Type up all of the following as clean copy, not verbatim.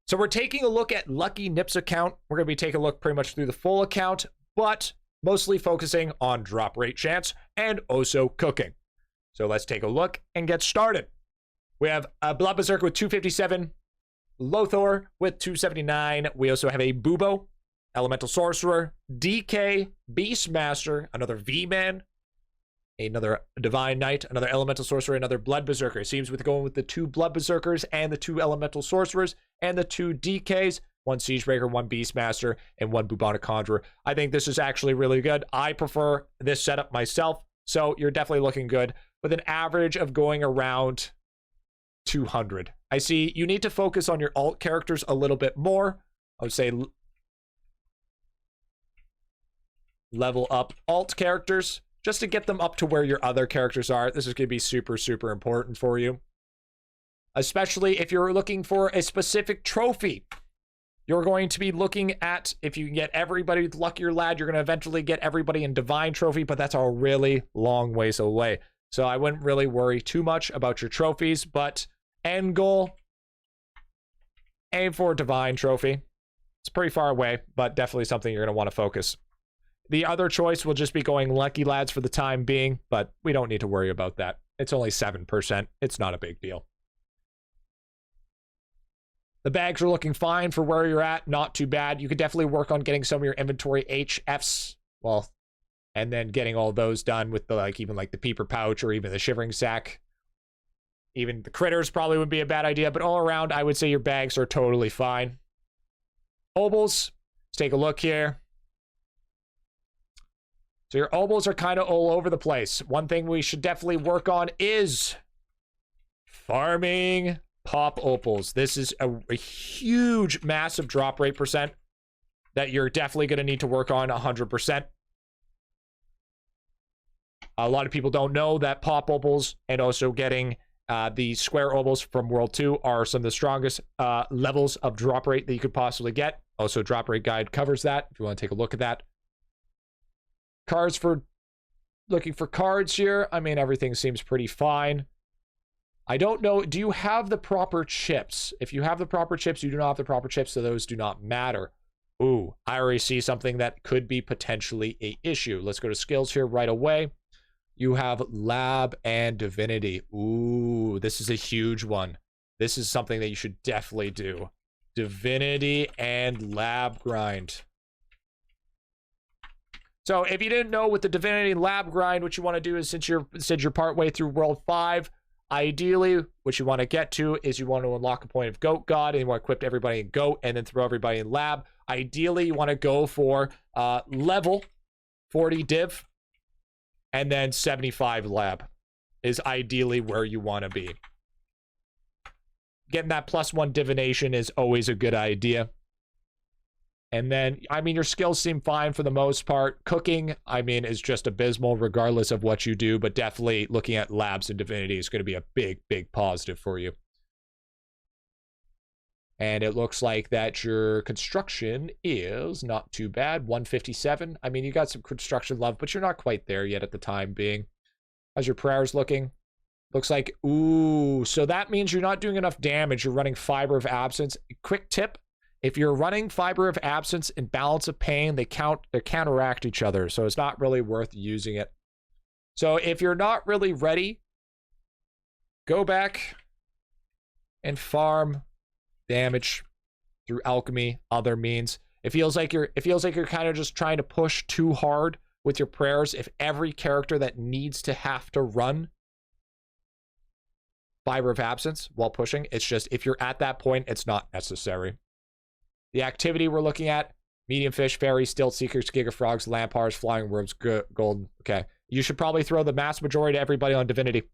So we're taking a look at Lucky Nip's account. We're going to be taking a look pretty much through the full account, but mostly focusing on drop rate chance and also cooking. So let's take a look and get started. We have a Blood Berserker with 257, Lothor with 279. We also have a Bubo, Elemental Sorcerer, DK, Beastmaster, another V-Man, another Divine Knight, another Elemental Sorcerer, another Blood Berserker. It seems with going with the 2 Blood Berserkers and the 2 Elemental Sorcerers and the 2 DKs, 1 Siegebreaker, 1 Beastmaster, and 1 Bubonic Conjurer. I think this is actually really good. I prefer this setup myself, so you're definitely looking good with an average of going around 200. I see you need to focus on your alt characters a little bit more. I would say level up alt characters just to get them up to where your other characters are. This is going to be super, super important for you, especially if you're looking for a specific trophy. You're going to be looking at, if you can get everybody with Luckier Lad, you're going to eventually get everybody in Divine Trophy, but that's a really long ways away. So I wouldn't really worry too much about your trophies, but end goal, aim for Divine Trophy. It's pretty far away, but definitely something you're going to want to focus. The other choice will just be going Lucky Lads for the time being, but we don't need to worry about that. It's only 7%. It's not a big deal. The bags are looking fine for where you're at. Not too bad. You could definitely work on getting some of your inventory HFs, well, and then getting all those done with the, even the peeper pouch or even the shivering sack. Even the critters probably would be a bad idea, but all around, I would say your bags are totally fine. Obols, let's take a look here. So your obols are kind of all over the place. One thing we should definitely work on is farming pop opals. This is a huge, massive drop rate percent that you're definitely going to need to work on 100%. A lot of people don't know that pop opals and also getting the square opals from World 2 are some of the strongest levels of drop rate that you could possibly get. Also, drop rate guide covers that if you want to take a look at that. Cards for looking for cards here. I mean, everything seems pretty fine. I don't know. Do you have the proper chips? If you have the proper chips, you do not have the proper chips, so those do not matter. Ooh, I already see something that could be potentially a issue. Let's go to skills here right away. You have lab and divinity. Ooh, this is a huge one. This is something that you should definitely do. Divinity and lab grind. So if you didn't know with the divinity lab grind, what you want to do is since you're partway through World 5, ideally, what you want to get to is you want to unlock a point of Goat God, and you want to equip everybody in Goat, and then throw everybody in Lab. Ideally, you want to go for level 40 Div, and then 75 Lab is ideally where you want to be. Getting that +1 divination is always a good idea. And then, I mean, your skills seem fine for the most part. Cooking, I mean, is just abysmal regardless of what you do, but definitely looking at labs and divinity is going to be a big, big positive for you. And it looks like that your construction is not too bad, 157. I mean, you got some construction love, but you're not quite there yet at the time being. How's your prayers looking? Looks like, ooh, so that means you're not doing enough damage. You're running Fiber of Absence. Quick tip. If you're running Fiber of Absence and Balance of Pain, they counteract each other, so it's not really worth using it. So if you're not really ready, go back and farm damage through alchemy, other means. It feels like you're kind of just trying to push too hard with your prayers. If every character that needs to have to run Fiber of Absence while pushing, it's just if you're at that point, it's not necessary. The activity we're looking at, medium fish, fairies, stilt seekers, giga frogs, lampars, flying worms, golden. Okay. You should probably throw the mass majority to everybody on divinity.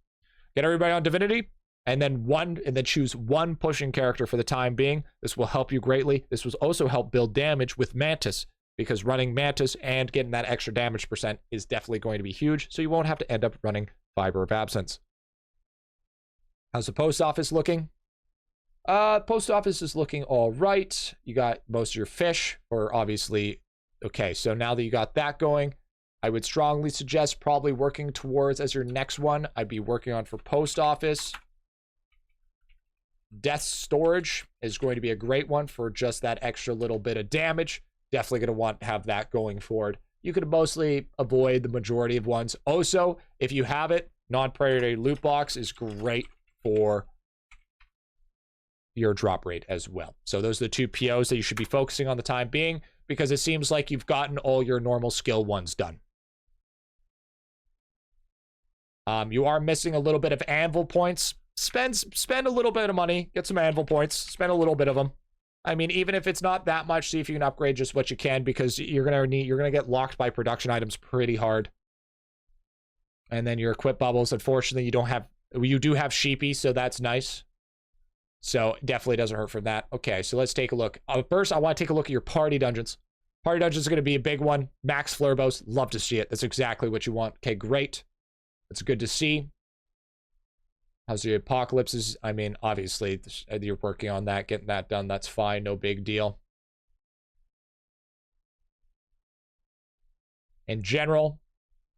Get everybody on divinity, and then choose one pushing character for the time being. This will help you greatly. This will also help build damage with Mantis, because running Mantis and getting that extra damage percent is definitely going to be huge, so you won't have to end up running Fiber of Absence. How's the post office looking? Post office is looking all right. You got most of your fish, or obviously, okay, so now that you got that going, I would strongly suggest probably working towards as your next one. I'd be working on for post office. Death Storage is going to be a great one for just that extra little bit of damage. Definitely going to want to have that going forward. You could mostly avoid the majority of ones. Also, if you have it, non-priority loot box is great for your drop rate as well. So those are the two POs that you should be focusing on the time being, because it seems like you've gotten all your normal skill ones done. You are missing a little bit of anvil points. Spend a little bit of money, get some anvil points, spend a little bit of them. I mean, even if it's not that much, see if you can upgrade just what you can, because you're gonna get locked by production items pretty hard. And then your equip bubbles, unfortunately, you do have sheepy, so that's nice. So definitely doesn't hurt from that. Okay, so let's take a look. First, I want to take a look at your party dungeons. Party dungeons is going to be a big one. Max Flurbos, love to see it. That's exactly what you want. Okay, great. That's good to see. How's the apocalypses? I mean, obviously, you're working on that, getting that done. That's fine. No big deal. In general,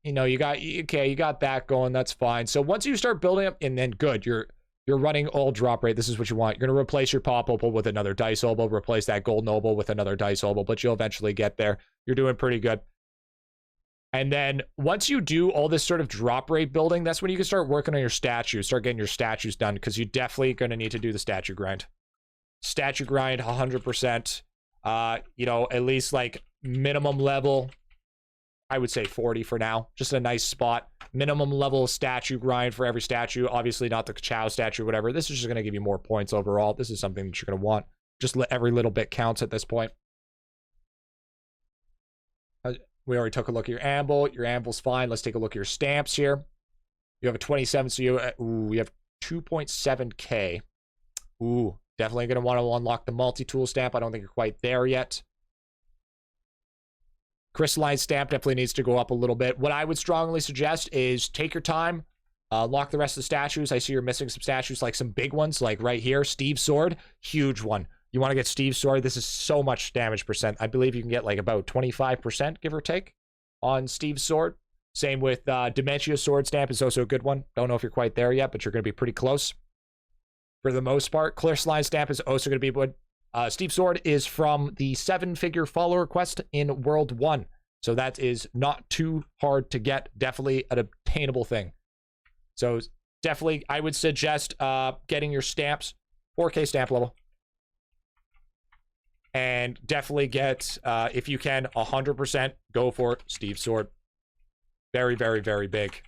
you know, you got that going. That's fine. So once you start building up, and then good, you're running all drop rate. This is what you want. You're going to replace your pop opal with another dice opal, replace that golden opal with another dice opal, but you'll eventually get there. You're doing pretty good. And then once you do all this sort of drop rate building, that's when you can start working on your statues, start getting your statues done, because you're definitely going to need to do the statue grind. Statue grind, 100%. You know, at least like minimum level, I would say 40 for now. Just a nice spot. Minimum level statue grind for every statue. Obviously not the Chow statue or whatever. This is just going to give you more points overall. This is something that you're going to want. Just every little bit counts at this point. We already took a look at your anvil. Your anvil's fine. Let's take a look at your stamps here. You have a 27, so you have 2.7k. Ooh, definitely going to want to unlock the multi-tool stamp. I don't think you're quite there yet. Crystalline stamp definitely needs to go up a little bit. What I would strongly suggest is take your time, lock the rest of the statues. I see you're missing some statues, like some big ones, like right here. Steve's sword, huge one. You want to get Steve's sword. This is so much damage percent. I believe you can get like about 25%, give or take, on Steve's sword. Same with Dementia sword stamp is also a good one. Don't know if you're quite there yet, but you're going to be pretty close. For the most part, Crystalline stamp is also going to be good. Steve's sword is from the 7-figure follower quest in World 1. So that is not too hard to get. Definitely an obtainable thing. So definitely, I would suggest getting your stamps, 4K stamp level. And definitely get, if you can, 100%, go for it. Steve's sword. Very, very, very big.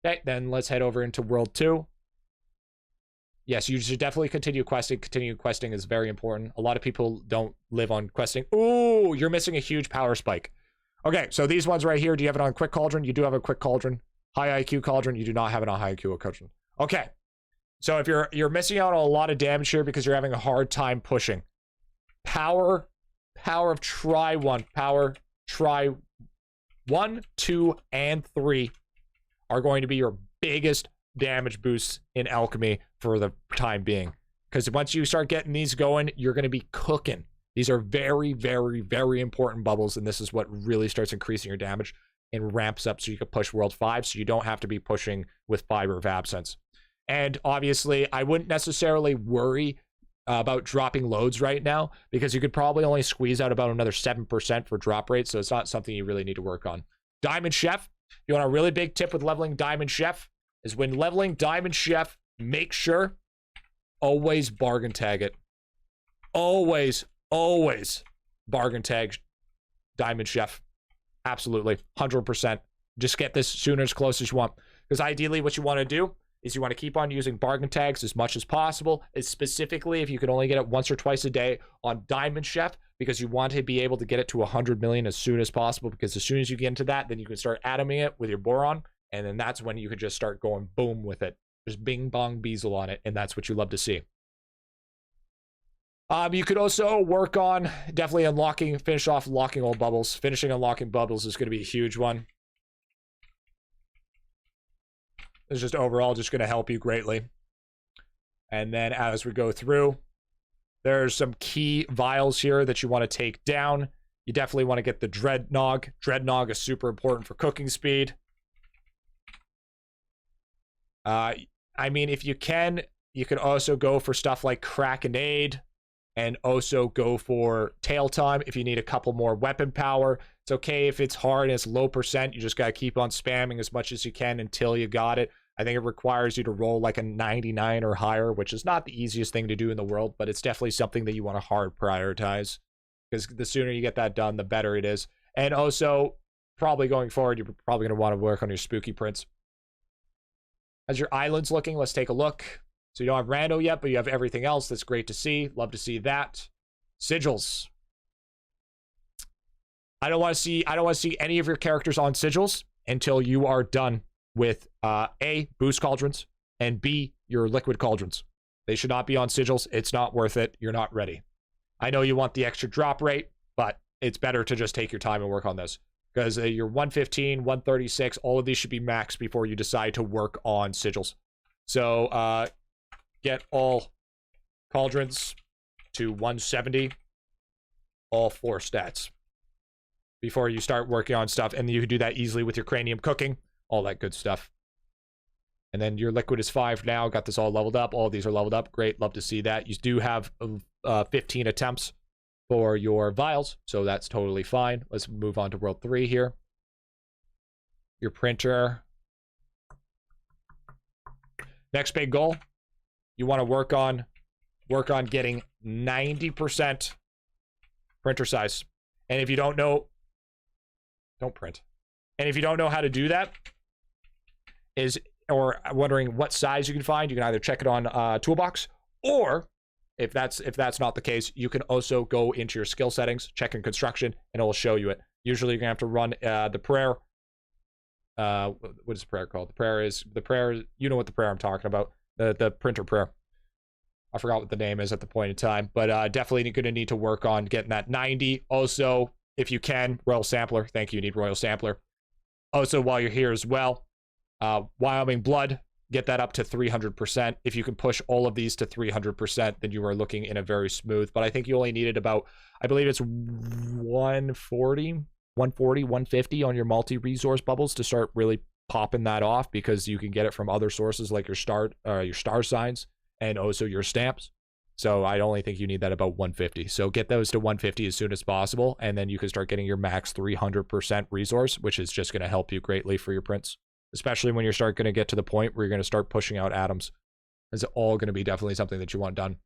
Okay, then let's head over into World 2. Yes, you should definitely continue questing. Continuing questing is very important. A lot of people don't live on questing. Ooh, you're missing a huge power spike. Okay, so these ones right here, do you have it on Quick Cauldron? You do have a Quick Cauldron. High IQ Cauldron, you do not have it on High IQ Cauldron. Okay, so if you're missing out on a lot of damage here because you're having a hard time pushing. Power of try 1. Try 1, 2, and 3 are going to be your biggest damage boosts in alchemy for the time being, because once you start getting these going, you're going to be cooking. These are very, very, very important bubbles, and this is what really starts increasing your damage and ramps up so you can push World 5, so you don't have to be pushing with Fiber of Absence. And obviously, I wouldn't necessarily worry about dropping loads right now, because you could probably only squeeze out about another 7% for drop rate, so it's not something you really need to work on. Diamond Chef, you want a really big tip with leveling Diamond Chef, is when leveling Diamond Chef, make sure always bargain tag it. Always bargain tag Diamond Chef. Absolutely, 100%. Just get this sooner as close as you want. Because ideally what you want to do is you want to keep on using bargain tags as much as possible, is specifically if you can only get it once or twice a day on Diamond Chef, because you want to be able to get it to 100 million as soon as possible, because as soon as you get into that, then you can start atoming it with your boron, and then that's when you could just start going boom with it. Just bing bong beazle on it, and that's what you love to see. You could also work on definitely finish off locking all bubbles. Finishing unlocking bubbles is going to be a huge one. It's just overall just going to help you greatly. And then as we go through, there's some key vials here that you want to take down. You definitely want to get the Dreadnog. Dreadnog is super important for cooking speed. I mean, if you can, you can also go for stuff like Krakenade and also go for Tail Time if you need a couple more weapon power. It's okay if it's hard and it's low percent. You just got to keep on spamming as much as you can until you got it. I think it requires you to roll like a 99 or higher, which is not the easiest thing to do in the world, but it's definitely something that you want to hard prioritize, because the sooner you get that done, the better it is. And also, probably going forward, you're probably going to want to work on your spooky prints. How's your islands looking? Let's take a look. So you don't have rando yet, but you have everything else. That's great to see. Love to see that. Sigils. I don't want to see any of your characters on sigils until you are done with A, boost cauldrons, and B, your liquid cauldrons. They should not be on sigils. It's not worth it. You're not ready. I know you want the extra drop rate, but it's better to just take your time and work on this, because your 115, 136, all of these should be maxed before you decide to work on sigils. So get all cauldrons to 170, all 4 stats, before you start working on stuff. And you can do that easily with your cranium cooking, all that good stuff. And then your liquid is 5 now. Got this all leveled up. All of these are leveled up. Great. Love to see that. You do have 15 attempts for your vials, so that's totally fine. Let's move on to World 3 here. Your printer. Next big goal, you want to work on getting 90% printer size. And if you don't know, don't print. And if you don't know how to do that, or wondering what size you can find, you can either check it on Toolbox, or if that's not the case, you can also go into your skill settings, check in construction, and it will show you it. Usually you're gonna have to run the prayer. What is the prayer called? The prayer, you know what the prayer I'm talking about. The printer prayer. I forgot what the name is at the point in time, but definitely gonna need to work on getting that 90. Also, if you can, Royal Sampler. Thank you, need Royal Sampler. Also, while you're here as well, Wyoming Blood, get that up to 300%. If you can push all of these to 300%, then you are looking in a very smooth. But I think you only needed about, I believe it's 140, 150 on your multi-resource bubbles to start really popping that off, because you can get it from other sources like your star signs and also your stamps. So I only think you need that about 150. So get those to 150 as soon as possible, and then you can start getting your max 300% resource, which is just going to help you greatly for your prints, especially when you start going to get to the point where you're going to start pushing out atoms. It's all going to be definitely something that you want done.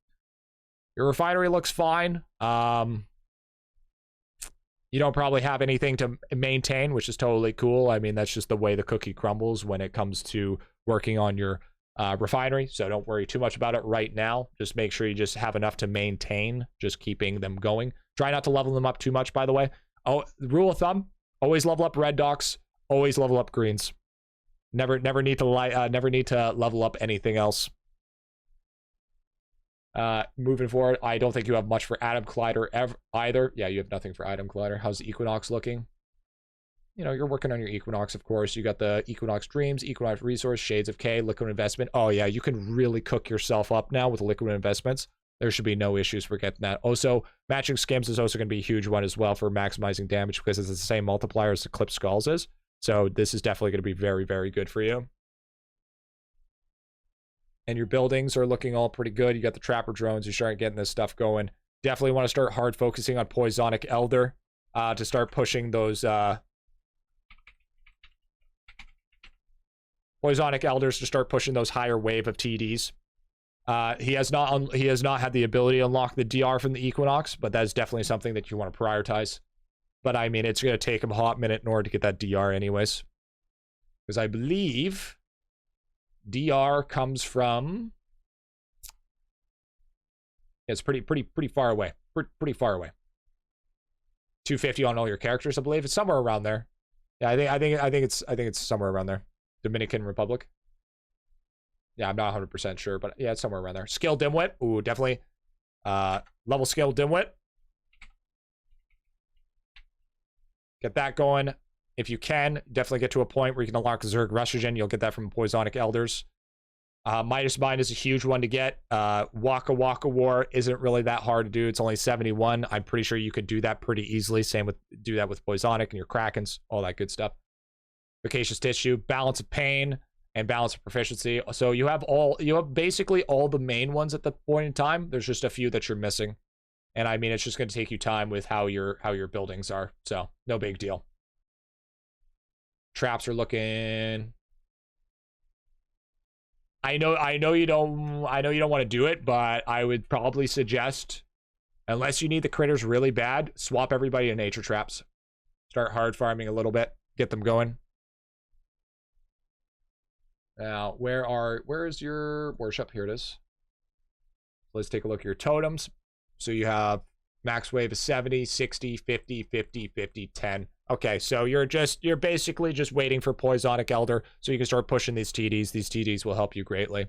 Your refinery looks fine. You don't probably have anything to maintain, which is totally cool. I mean, that's just the way the cookie crumbles when it comes to working on your refinery. So don't worry too much about it right now. Just make sure you just have enough to maintain, just keeping them going. Try not to level them up too much, by the way. Oh, the rule of thumb, always level up red docs, always level up greens. Never need to level up anything else. Moving forward, I don't think you have much for Atom Collider either. Yeah, you have nothing for Atom Collider. How's the Equinox looking? You know, you're working on your Equinox, of course. You got the Equinox Dreams, Equinox Resource, Shades of K, Liquid Investment. Oh yeah, you can really cook yourself up now with Liquid Investments. There should be no issues for getting that. Also, matching skims is also going to be a huge one as well for maximizing damage, because it's the same multiplier as the Clip Skulls is. So this is definitely going to be very, very good for you. And your buildings are looking all pretty good. You got the Trapper Drones. You start getting this stuff going. Definitely want to start hard focusing on Poisonic Elder to start pushing those Poisonic Elders, to start pushing those higher wave of TDs. He has not had the ability to unlock the DR from the Equinox, but that is definitely something that you want to prioritize. But I mean, it's going to take him a hot minute in order to get that DR anyways. Because I believe DR comes from... It's pretty far away. Pretty far away. 250 on all your characters, I believe. It's somewhere around there. Yeah, I think it's somewhere around there. Dominican Republic. Yeah, I'm not 100% sure, but yeah, it's somewhere around there. Skill Dimwit. Ooh, definitely. Level skill Dimwit. Get that going. If you can, definitely get to a point where you can unlock Zerg Rustrogen. You'll get that from Poisonic Elders. Midas Mine is a huge one to get. Waka Waka War isn't really that hard to do. It's only 71. I'm pretty sure you could do that pretty easily. Do that with Poisonic and your Krakens, all that good stuff. Vacacious Tissue, Balance of Pain. and balance of proficiency. So you have basically all the main ones at the point in time. There's just a few that you're missing. And I mean, it's just going to take you time with how your buildings are. So no big deal. Traps are looking. I know you don't want to do it, but I would probably suggest, unless you need the critters really bad, swap everybody to nature traps. Start hard farming a little bit, get them going. Now, where is your worship? Here it is. Let's take a look at your totems. So you have max wave of 70, 60, 50, 50, 50, 10. Okay, so you're basically just waiting for Poisonic Elder so you can start pushing these TDs. These TDs will help you greatly.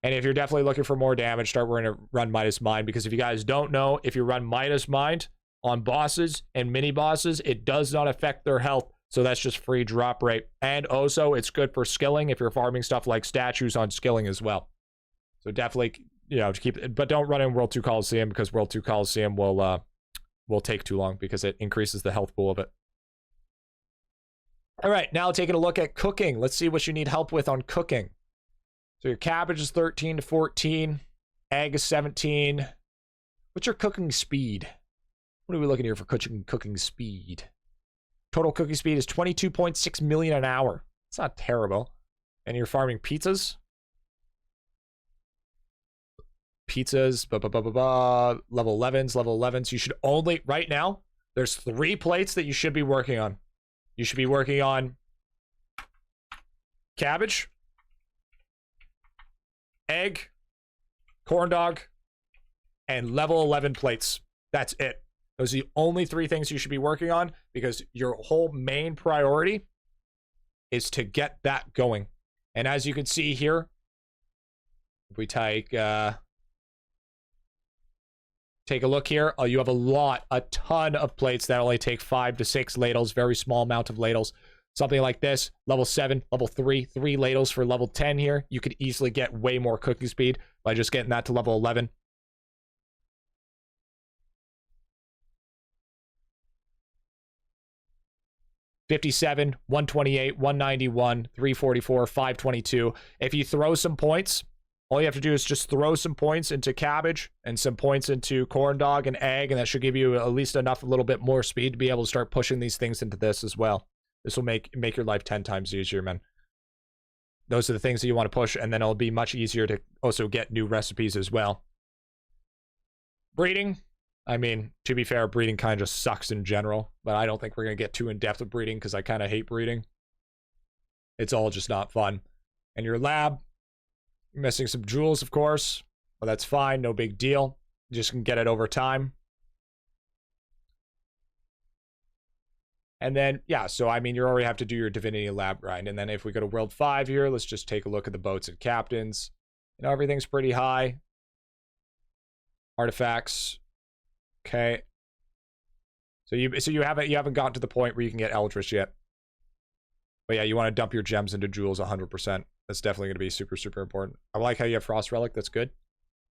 And if you're definitely looking for more damage, start running to run Midas Mind, because if you guys don't know, if you run Midas Mind on bosses and mini bosses, it does not affect their health. So that's just free drop rate. And also, it's good for skilling if you're farming stuff like statues on skilling as well. So definitely, you know, to keep it, but don't run in World 2 Coliseum, because World 2 Coliseum will take too long because it increases the health pool of it. All right, now taking a look at cooking. Let's see what you need help with on cooking. So your cabbage is 13 to 14. Egg is 17. What's your cooking speed? What are we looking here for cooking speed? Total cooking speed is 22.6 million an hour. It's not terrible. And you're farming pizzas? Pizzas, level 11s. You should only, right now, there's 3 plates that you should be working on. You should be working on cabbage, egg, corn dog, and level 11 plates. That's it. Those are the only 3 things you should be working on, because your whole main priority is to get that going. And as you can see here, if we take a look here, you have a ton of plates that only take 5 to 6 ladles, very small amount of ladles. Something like this, level 7, level 3, 3 ladles for level 10 here. You could easily get way more cooking speed by just getting that to level 11. $57, $128, $191, $344, $522. If you throw some points, all you have to do is just throw some points into cabbage and some points into corn dog and egg, and that should give you at least enough, a little bit more speed to be able to start pushing these things into this as well. This will make your life 10 times easier, man. Those are the things that you want to push, and then it'll be much easier to also get new recipes as well. Breeding. I mean, to be fair, breeding kind of just sucks in general, but I don't think we're going to get too in-depth with breeding because I kind of hate breeding. It's all just not fun. And your lab, you're missing some jewels, of course, but that's fine, no big deal. You just can get it over time. And then, yeah, so I mean, you already have to do your divinity lab grind. And then if we go to World 5 here, let's just take a look at the boats and captains. You know, everything's pretty high. Artifacts. Okay. So you haven't gotten to the point where you can get Eldritch yet. But yeah, you want to dump your gems into jewels 100%. That's definitely going to be super, super important. I like how you have Frost Relic. That's good.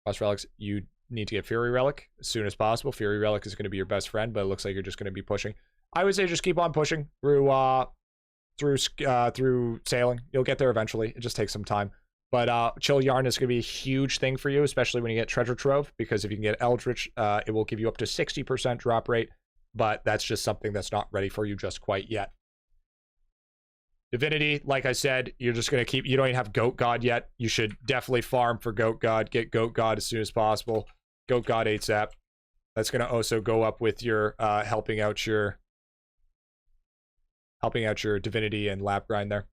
Frost Relics, you need to get Fury Relic as soon as possible. Fury Relic is going to be your best friend, but it looks like you're just going to be pushing. I would say just keep on pushing through sailing. You'll get there eventually. It just takes some time. But Chill Yarn is going to be a huge thing for you, especially when you get Treasure Trove, because if you can get Eldritch, it will give you up to 60% drop rate, but that's just something that's not ready for you just quite yet. Divinity, like I said, you're just going to keep, you don't even have Goat God yet. You should definitely farm for Goat God, get Goat God as soon as possible. Goat God ASAP. That's going to also go up with your helping out your Divinity and lab grind there.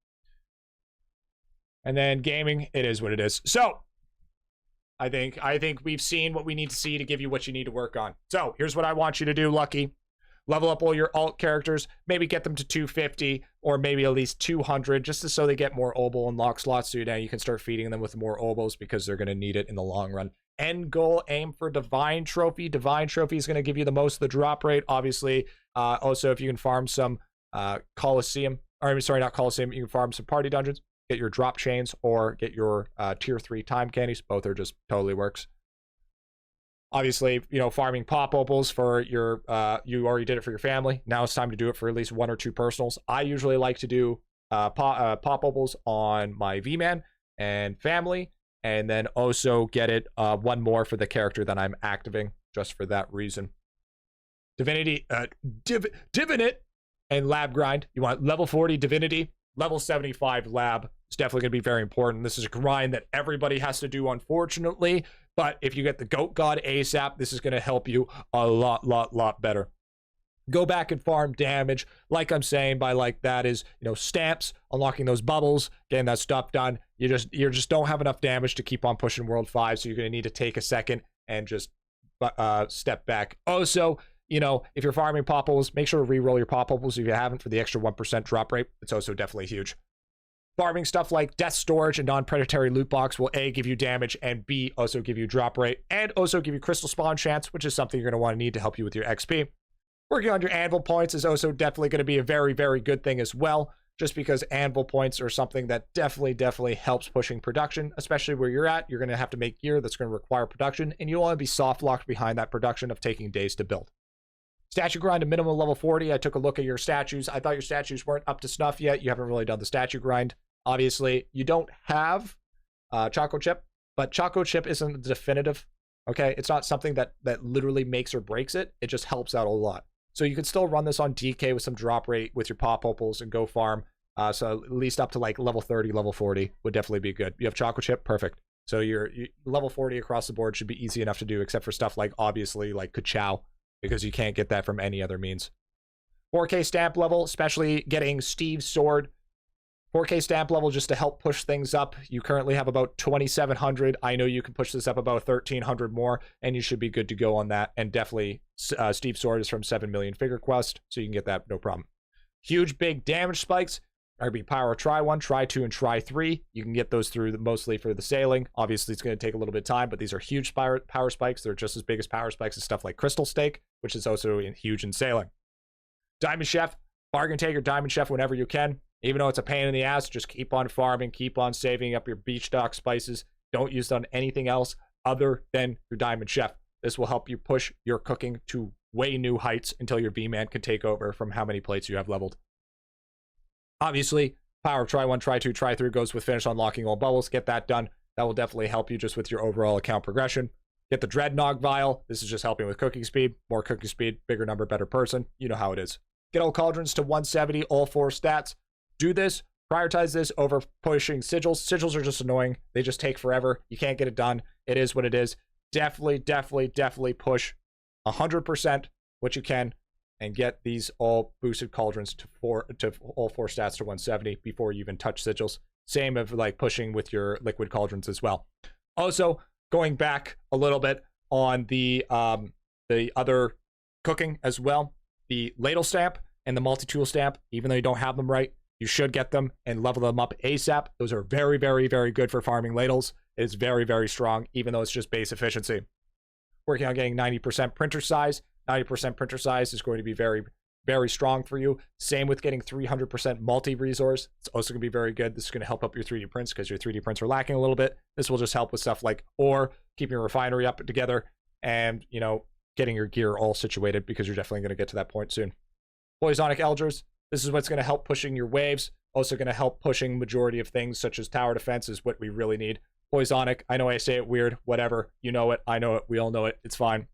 And then gaming, it is what it is. So, I think we've seen what we need to see to give you what you need to work on. So, here's what I want you to do, Lucky. Level up all your alt characters, maybe get them to 250 or maybe at least 200 just so they get more obol and lock slots, so now you can start feeding them with more obos because they're going to need it in the long run. End goal, aim for Divine Trophy. Divine Trophy is going to give you the most of the drop rate, obviously. Also, if you can farm some Coliseum, or I'm sorry, not Coliseum, you can farm some party dungeons, get your drop chains, or get your tier 3 time candies. Both are just totally works. Obviously, you know, farming pop opals for your, you already did it for your family. Now it's time to do it for at least 1 or 2 personals. I usually like to do pop bubbles on my V-Man and family, and then also get it one more for the character that I'm activating, just for that reason. Divinity, Divinit, and Lab Grind. You want level 40 Divinity, level 75 Lab. It's definitely going to be very important. This is a grind that everybody has to do, unfortunately, but if you get the Goat God ASAP, this is going to help you a lot better. Go back and farm damage. Like I'm saying by like that is, stamps, unlocking those bubbles, getting that stuff done. You just don't have enough damage to keep on pushing World 5, so you're going to need to take a second and just step back. Also, if you're farming pop bubbles, make sure to re-roll your pop bubbles if you haven't for the extra 1% drop rate. It's also definitely huge. Farming stuff like Death Storage and non-predatory loot box will A, give you damage, and B, also give you drop rate, and also give you crystal spawn chance, which is something you're going to want to need to help you with your XP. Working on your anvil points is also definitely going to be a very good thing as well, just because anvil points are something that definitely helps pushing production, especially where you're at. You're going to have to make gear that's going to require production, and you want to be soft locked behind that production of taking days to build. Statue grind, a minimum level 40. I took a look at your statues. I thought your statues weren't up to snuff yet. You haven't really done the statue grind. Obviously, you don't have Choco Chip, but Choco Chip isn't definitive, okay? It's not something that literally makes or breaks it. It just helps out a lot. So you could still run this on DK with some drop rate with your pop opals and go farm. So at least up to like level 30, level 40 would definitely be good. You have Choco Chip, perfect. So your level 40 across the board should be easy enough to do, except for stuff like, obviously, like Ka-Chow, because you can't get that from any other means. 4K stamp level, especially getting Steve's sword. 4K stamp level just to help push things up. You currently have about 2,700. I know you can push this up about 1,300 more, and you should be good to go on that. And definitely, Steve's sword is from 7 million figure quest, so you can get that no problem. Huge, big damage spikes. RB Power Try 1, Try 2, and Try 3. You can get those through mostly for the sailing. Obviously, it's going to take a little bit of time, but these are huge power spikes. They're just as big as power spikes as stuff like Crystal Stake, which is also huge in sailing. Diamond Chef, bargain taker Diamond Chef whenever you can. Even though it's a pain in the ass, just keep on farming, keep on saving up your beach stock spices. Don't use it on anything else other than your Diamond Chef. This will help you push your cooking to way new heights until your V-Man can take over from how many plates you have leveled. Obviously, Power Try 1, Try 2, Try 3 goes with finish unlocking all bubbles. Get that done. That will definitely help you just with your overall account progression. Get the Dreadnought Vial. This is just helping with cooking speed. More cooking speed, bigger number, better person. You know how it is. Get all cauldrons to 170, all 4 stats. Do this, prioritize this over pushing sigils. Sigils are just annoying. They just take forever. You can't get it done. It is what it is. Definitely push 100% what you can and get these all boosted cauldrons to all 4 stats to 170 before you even touch sigils. Same of like pushing with your liquid cauldrons as well. Also, going back a little bit on the other cooking as well, the ladle stamp and the multi-tool stamp, even though you don't have them right, you should get them and level them up ASAP. Those are very good for farming ladles. It is very strong, even though it's just base efficiency. Working on getting 90% printer size. 90% printer size is going to be very strong for you. Same with getting 300% multi-resource. It's also going to be very good. This is going to help up your 3D prints because your 3D prints are lacking a little bit. This will just help with stuff like ore, keeping your refinery up together, and, getting your gear all situated because you're definitely going to get to that point soon. Poisonic Elders. This is what's going to help pushing your waves. Also going to help pushing majority of things such as tower defense is what we really need. Poisonic, I know I say it weird, whatever. You know it, I know it, we all know it, it's fine.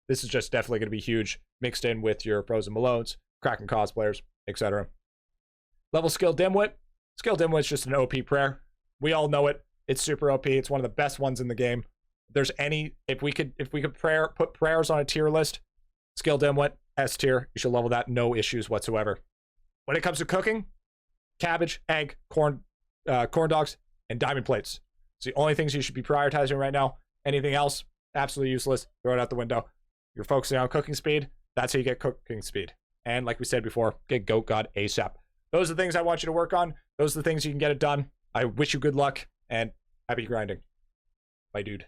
This is just definitely going to be huge, mixed in with your Frozen Malones, Kraken cosplayers, etc. Level Skill Dimwit. Skill Dimwit is just an OP prayer. We all know it. It's super OP. It's one of the best ones in the game. If we could put prayers on a tier list, Skill Dimwit, S tier. You should level that, no issues whatsoever. When it comes to cooking, cabbage, egg, corn dogs, and diamond plates. It's the only things you should be prioritizing right now. Anything else, absolutely useless. Throw it out the window. You're focusing on cooking speed. That's how you get cooking speed. And like we said before, get Goat God ASAP. Those are the things I want you to work on. Those are the things you can get it done. I wish you good luck and happy grinding. Bye, dude.